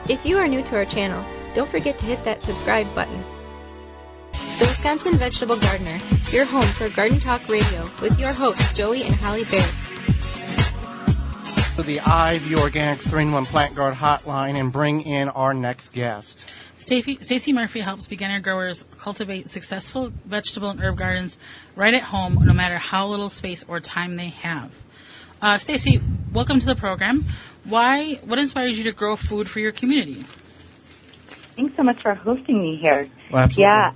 If you are new to our channel, don't forget to hit that subscribe button. The Wisconsin Vegetable Gardener, your home for Garden Talk Radio with your hosts, Joey and Holly Baird. The IV Organics 3-in-1 Plant Guard Hotline and bring in our next guest. Stacy Murphy helps beginner growers cultivate successful vegetable and herb gardens right at home, no matter how little space or time they have. Stacy, welcome to the program. What inspires you to grow food for your community? Thanks so much for hosting me here. Well, absolutely.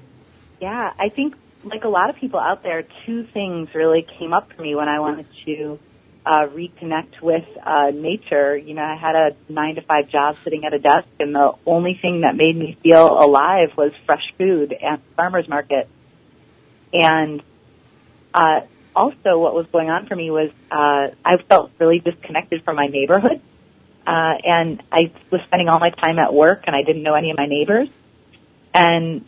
Yeah. I think, like a lot of people out there, two things really came up for me when I wanted to reconnect with nature. You know, I had a 9-to-5 job sitting at a desk, and the only thing that made me feel alive was fresh food at the farmer's market. And also what was going on for me was I felt really disconnected from my neighborhood. And I was spending all my time at work, and I didn't know any of my neighbors. And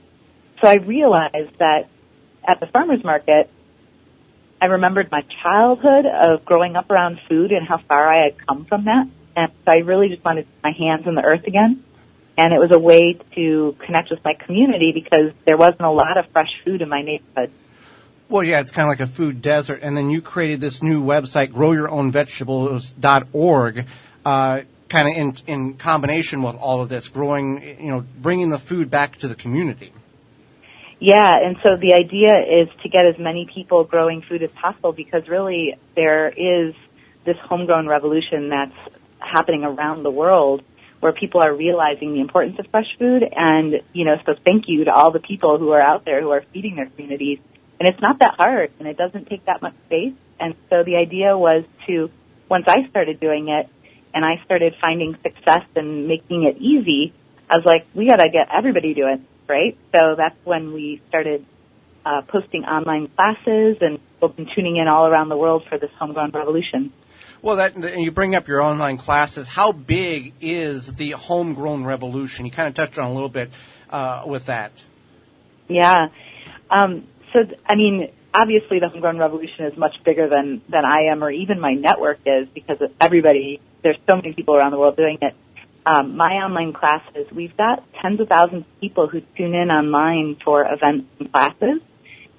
so I realized that at the farmer's market, I remembered my childhood of growing up around food and how far I had come from that. And so I really just wanted to put my hands in the earth again. And it was a way to connect with my community because there wasn't a lot of fresh food in my neighborhood. Well, yeah, it's kind of like a food desert. And then you created this new website, growyourownvegetables.org, kind of in combination with all of this, bringing the food back to the community. Yeah, and so the idea is to get as many people growing food as possible because really there is this homegrown revolution that's happening around the world where people are realizing the importance of fresh food. And, so thank you to all the people who are out there who are feeding their communities. And it's not that hard, and it doesn't take that much space. And so the idea was to, once I started doing it, and I started finding success and making it easy, I was like, we got to get everybody doing it, right? So that's when we started posting online classes, and people have been tuning in all around the world for this homegrown revolution. Well, and you bring up your online classes. How big is the homegrown revolution? You kind of touched on a little bit with that. Yeah. Obviously the homegrown revolution is much bigger than I am or even my network is because there's so many people around the world doing it. My online classes, we've got tens of thousands of people who tune in online for events and classes.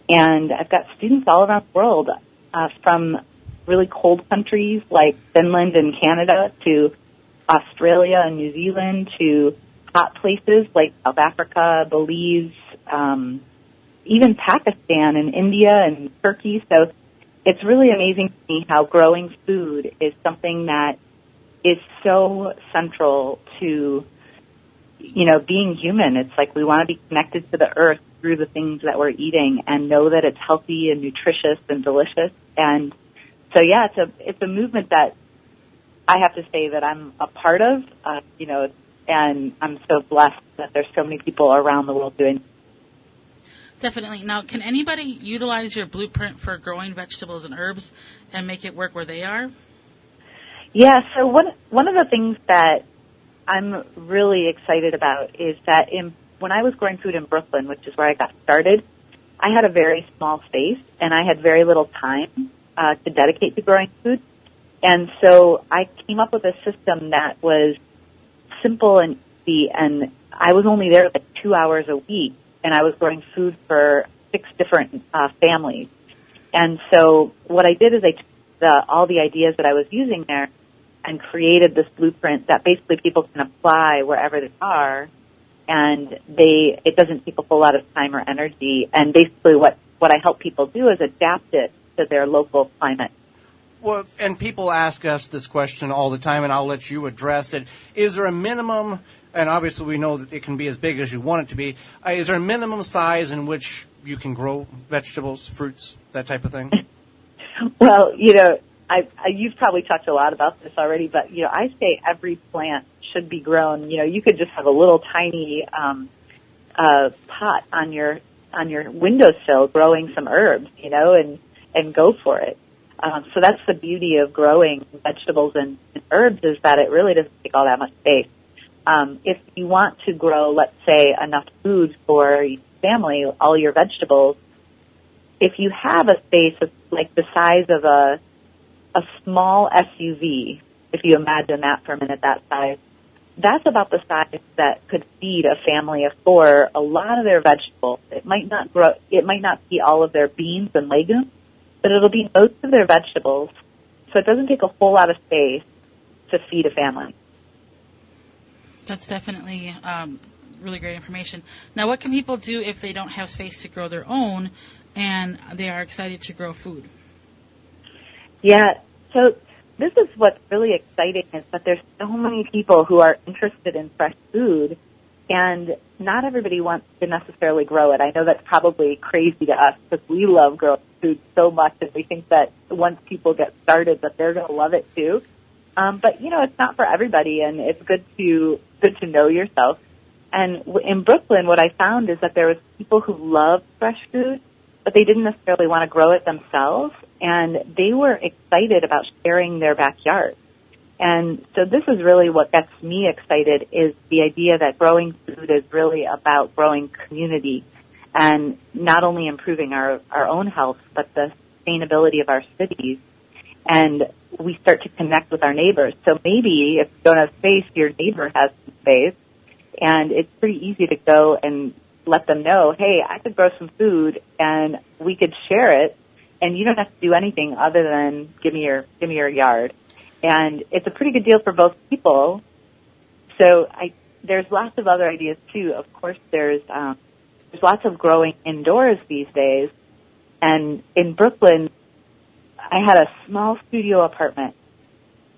And I've got students all around the world, from really cold countries like Finland and Canada to Australia and New Zealand to hot places like South Africa, Belize, even Pakistan and India and Turkey. So it's really amazing to me how growing food is something that is so central to, being human. It's like we want to be connected to the earth through the things that we're eating and know that it's healthy and nutritious and delicious. And so, yeah, it's a movement that I have to say that I'm a part of, and I'm so blessed that there's so many people around the world doing it. Definitely. Now, can anybody utilize your blueprint for growing vegetables and herbs and make it work where they are? Yeah, so one of the things that I'm really excited about is that when I was growing food in Brooklyn, which is where I got started, I had a very small space and I had very little time to dedicate to growing food. And so I came up with a system that was simple and easy, and I was only there like 2 hours a week, and I was growing food for 6 different families. And so what I did is I took all the ideas that I was using there and created this blueprint that basically people can apply wherever they are, and it doesn't take a whole lot of time or energy. And basically what I help people do is adapt it to their local climate. Well, and people ask us this question all the time, and I'll let you address it. Is there a minimum, and obviously we know that it can be as big as you want it to be, is there a minimum size in which you can grow vegetables, fruits, that type of thing? Well, you've probably talked a lot about this already, but, I say every plant should be grown. You could just have a little tiny pot on your windowsill growing some herbs, and go for it. So that's the beauty of growing vegetables and herbs is that it really doesn't take all that much space. If you want to grow, let's say, enough food for your family, all your vegetables, if you have a space of, like the size of a small SUV, if you imagine that for a minute, that size, that's about the size that could feed a family of 4 a lot of their vegetables. It might not be all of their beans and legumes, but it'll be most of their vegetables. So it doesn't take a whole lot of space to feed a family. That's definitely really great information. Now, what can people do if they don't have space to grow their own and they are excited to grow food? Yeah, so this is what's really exciting is that there's so many people who are interested in fresh food, and not everybody wants to necessarily grow it. I know that's probably crazy to us because we love growing food so much, and we think that once people get started that they're going to love it too. But, you know, it's not for everybody, and it's good to know yourself. And in Brooklyn, what I found is that there was people who loved fresh food, but they didn't necessarily want to grow it themselves, and they were excited about sharing their backyard. And so this is really what gets me excited, is the idea that growing food is really about growing community and not only improving our own health, but the sustainability of our cities. And we start to connect with our neighbors. So maybe if you don't have space, your neighbor has some space, and it's pretty easy to go and let them know, hey, I could grow some food and we could share it, and you don't have to do anything other than give me your yard. And it's a pretty good deal for both people. So there's lots of other ideas too. Of course, there's lots of growing indoors these days. And in Brooklyn, I had a small studio apartment,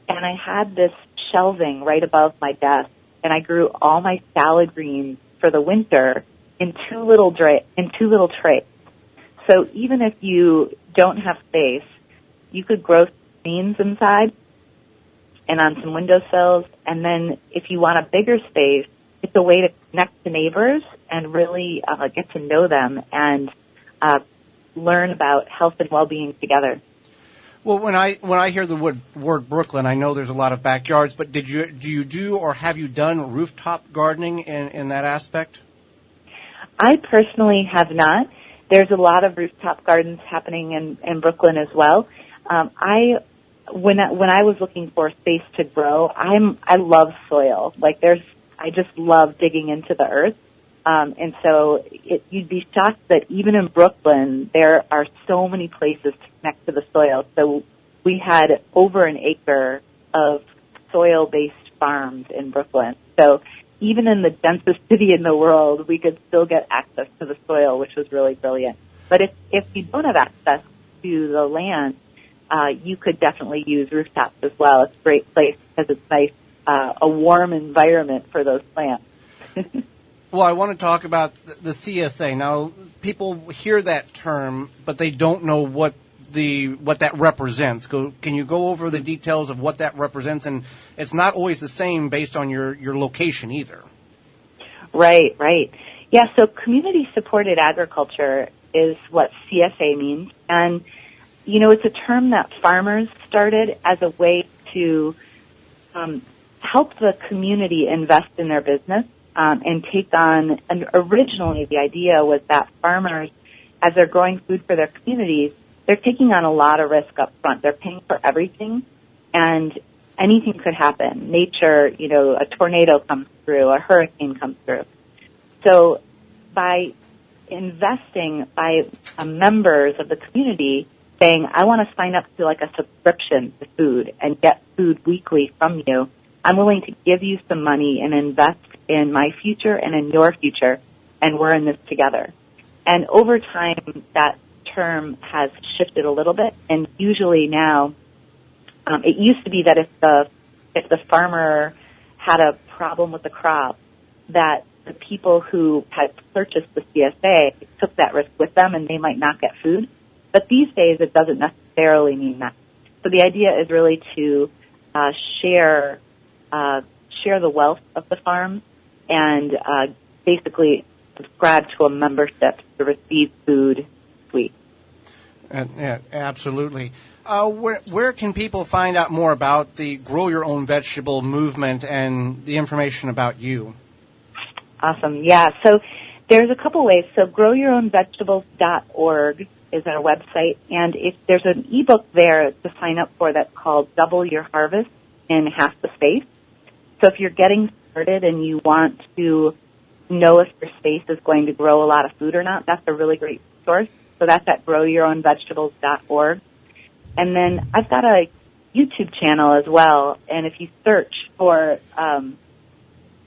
and I had this shelving right above my desk, and I grew all my salad greens for the winter in two little trays. So even if you don't have space, you could grow beans inside and on some windowsills. And then if you want a bigger space, it's a way to connect to neighbors and really get to know them and learn about health and well-being together. Well, when I hear the word Brooklyn, I know there's a lot of backyards, but do you do or have you done rooftop gardening in that aspect? I personally have not. There's a lot of rooftop gardens happening in Brooklyn as well. When I was looking for space to grow, I love soil. I just love digging into the earth. And so you'd be shocked that even in Brooklyn, there are so many places to connect to the soil. So we had over an acre of soil-based farms in Brooklyn. So even in the densest city in the world, we could still get access to the soil, which was really brilliant. But if you don't have access to the land, you could definitely use rooftops as well. It's a great place because it's nice, a warm environment for those plants. Well, I want to talk about the CSA. Now, people hear that term, but they don't know what that represents. Can you go over the details of what that represents? And it's not always the same based on your location either. Right. Yeah, so community-supported agriculture is what CSA means. And, you know, it's a term that farmers started as a way to help the community invest in their business. And take on, and originally the idea was that farmers, as they're growing food for their communities, they're taking on a lot of risk up front. They're paying for everything, and anything could happen. Nature, you know, a tornado comes through, a hurricane comes through. So by investing, by members of the community saying, I want to sign up to like a subscription to food and get food weekly from you, I'm willing to give you some money and invest in my future and in your future, and we're in this together. And over time, that term has shifted a little bit, and usually now, it used to be that if the farmer had a problem with the crop, that the people who had purchased the CSA took that risk with them, and they might not get food. But these days, it doesn't necessarily mean that. So the idea is really to share the wealth of the farm and basically subscribe to a membership to receive food week. Yeah, absolutely. Where can people find out more about the Grow Your Own Vegetable movement and the information about you? Awesome. Yeah, so there's a couple ways. So growyourownvegetables.org is our website, and if there's an ebook there to sign up for that's called Double Your Harvest in Half the Space. So if you're getting started and you want to know if your space is going to grow a lot of food or not, that's a really great resource. So that's at growyourownvegetables.org. And then I've got a YouTube channel as well, and if you search for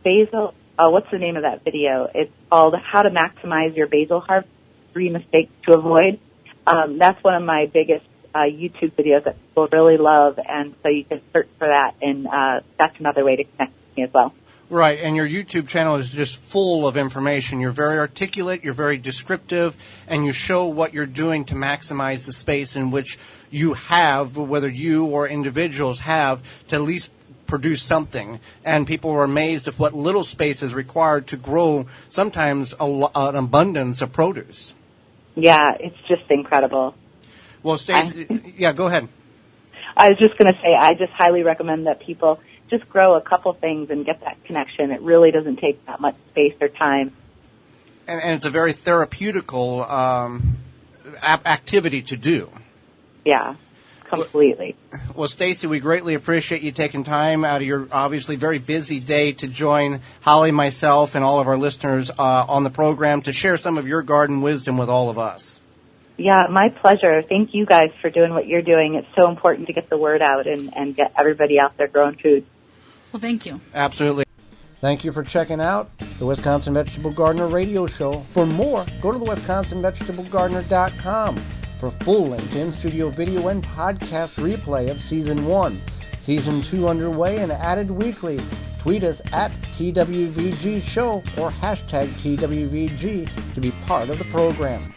basil, what's the name of that video? It's called How to Maximize Your Basil Harvest, 3 Mistakes to Avoid. That's one of my biggest YouTube videos that people really love, and so you can search for that, and that's another way to connect with me as well. Right, and your YouTube channel is just full of information. You're very articulate, you're very descriptive, and you show what you're doing to maximize the space in which you have, whether you or individuals have, to at least produce something. And people are amazed at what little space is required to grow sometimes an abundance of produce. Yeah, it's just incredible. Well, Stacy, yeah, go ahead. I was just going to say, I just highly recommend that people just grow a couple things and get that connection. It really doesn't take that much space or time. And it's a very therapeutical activity to do. Yeah, completely. Well, Stacy, we greatly appreciate you taking time out of your obviously very busy day to join Holly, myself, and all of our listeners on the program to share some of your garden wisdom with all of us. Yeah, my pleasure. Thank you guys for doing what you're doing. It's so important to get the word out and get everybody out there growing food. Well, thank you. Absolutely. Thank you for checking out the Wisconsin Vegetable Gardener radio show. For more, go to the WisconsinVegetableGardener.com for full-length in-studio video and podcast replay of Season 1. Season 2 underway and added weekly. Tweet us at TWVG Show or hashtag TWVG to be part of the program.